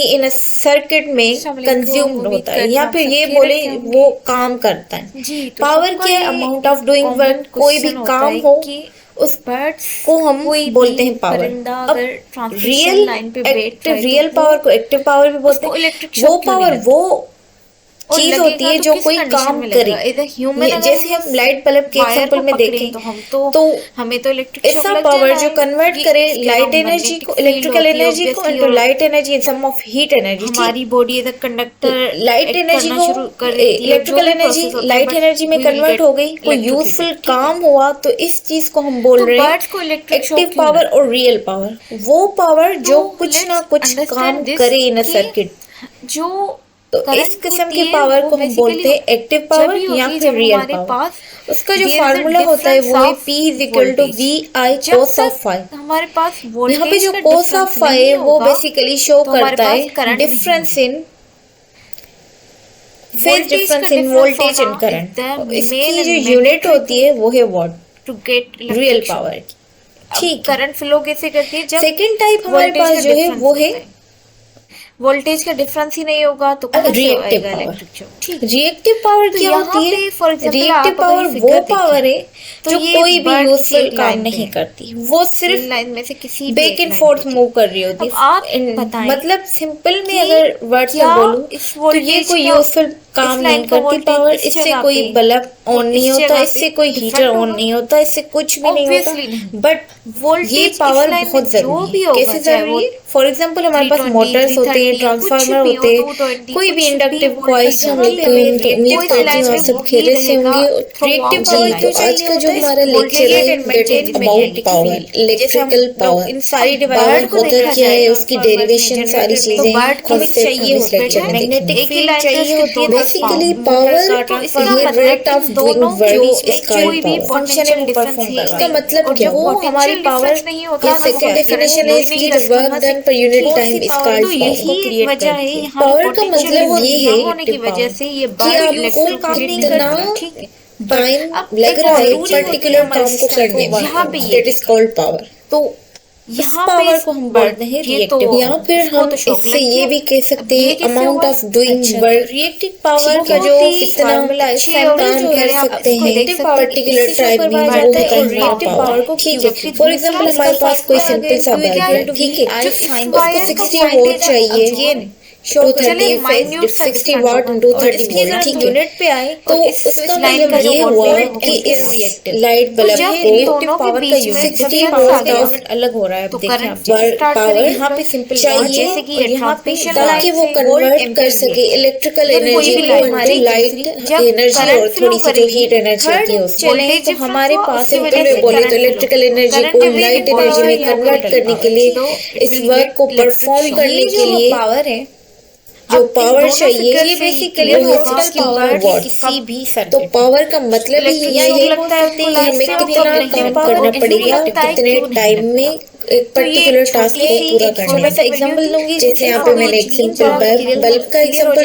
In a circuit में consumed होता है, या फिर ये बोले वो काम करता है। पावर क्या है? Amount of doing work. कोई भी काम हो उस को हम बोलते हैं पावर। अब रियल पावर को एक्टिव पावर भी बोलते हैं। वो पावर वो चीज होती है जो कोई काम करे। जैसे हम लाइट बल्ब के एग्जांपल में देखें तो हमें तो इलेक्ट्रिक ऐसा पावर जो कन्वर्ट करे लाइट एनर्जी को, इलेक्ट्रिकल एनर्जी को into light energy in some of heat energy. हमारी body as a conductor light energy को इलेक्ट्रिकल एनर्जी लाइट एनर्जी में कन्वर्ट हो गई, कोई यूजफुल काम हुआ, तो इस चीज को हम बोल रहे हैं एक्टिव पावर और रियल पावर। वो पावर जो कुछ ना कुछ काम करे इन अ सर्किट, जो तो इस किस्म के पावर को हम बोलते हैं एक्टिव पावर या फिर रियल पावर। उसका जो फार्मूला होता है वो है P is equal to V I cos of phi. हमारे पास यहाँ पे जो कोस ऑफ फाई है वो बेसिकली शो करता है difference in phase difference in voltage and current. इसकी जो यूनिट होती है वो है watt to get real power. ठीक, करंट फ्लो कैसे करती है? जब सेकेंड टाइप हमारे पास जो है वो है वोल्टेज का डिफरेंस ही नहीं होगा तो रिएक्टिव पावर। ठीक, रिएक्टिव पावर क्या होती है? रिएक्टिव पावर वो पावर है जो कोई भी यूजफुल काम नहीं करती, वो सिर्फ लाइन में से किसी बैक एंड फोर्थ मूव कर रही होती है। आप मतलब सिंपल में अगर वर्ड में बोलूं तो ये कोई यूजफुल काम नहीं करती पावर। इससे कोई बल्ब ऑन नहीं होता, इससे कोई हीटर ऑन नहीं होता, इससे कुछ भी नहीं होता। बट ये पावर बहुत जरूरी है। कैसे जरूरी है? फॉर एग्जाम्पल हमारे पास मोटर्स होते हैं, ट्रांसफार्मर होते हैं, कोई भी इंडक्टिव कॉइल्स हम लेते हैं, तो उम्मीद करती हूँ आप सब खेले से होंगे। रिएक्टिव पावर तो आज का जो हमारा लेक्चर है that is about power, electrical power. इन सारी पावर होता क्या है, उसकी डेरिवेशन, सारी चीजें हमें चाहिए होती है। मैग्नेटिक फील्ड चाहिए होती है। बेसिकली पावर ये rate of doing work is called power. Function है वो परफॉर्म करना। इसका मतलब क्या? वो हमारी पावर या सेकंड डेफिनेशन है कि the work done per unit time is called power. Power का मतलब ये है की वजह से ये कि आपको कितना टाइम लग रहा है पर्टिकुलर काम को करने में, दैट इज कॉल्ड पावर। तो इस पावर को हम बोलते हैं रिएक्टिव। या फिर हम इससे ये भी कह सकते हैं amount of doing work. Reactive power का जो कितना काम कर सकते हैं पर्टिकुलर टाइम में, वो रिएक्टिव पावर को। ठीक है, फॉर एग्जांपल हमारे पास कोई सिंपल सा बल्ब है, ठीक है, उसको 60 वोल्ट चाहिए, शो करते हैं 60 वाट इंटू 30 वोल्ट। ठीक है, यूनिट पे आए तो उसका मतलब ये हुआ कि इस लाइट बल्ब को पावर का यूज 60 वोल्ट ऑफ अलग हो रहा है। अब देखिए पावर यहाँ पे सिंपल चाहिए यहाँ पे ताकि वो कन्वर्ट कर सके इलेक्ट्रिकल एनर्जी को इनटू लाइट एनर्जी और थोड़ी सी जो हीट एनर्जी होती है उसको। चले तो हमारे पास सिंपल में बोले तो इलेक्ट्रिकल एनर्जी को लाइट एनर्जी में कन्वर्ट करने के लिए, इस वर्क को परफॉर्म करने के लिए पावर है जो पावर चाहिए, ये बेसिकली पावर किसी भी सर्किट। तो पावर का मतलब ही ये है कि हमें कितना काम करना पड़ेगा, कितने टाइम में एक पर्टिकुलर टास्क को पूरा करना है। मैं एग्जांपल दूंगी, जैसे यहाँ पे मैंने एक सिंपल बल्ब का एग्जांपल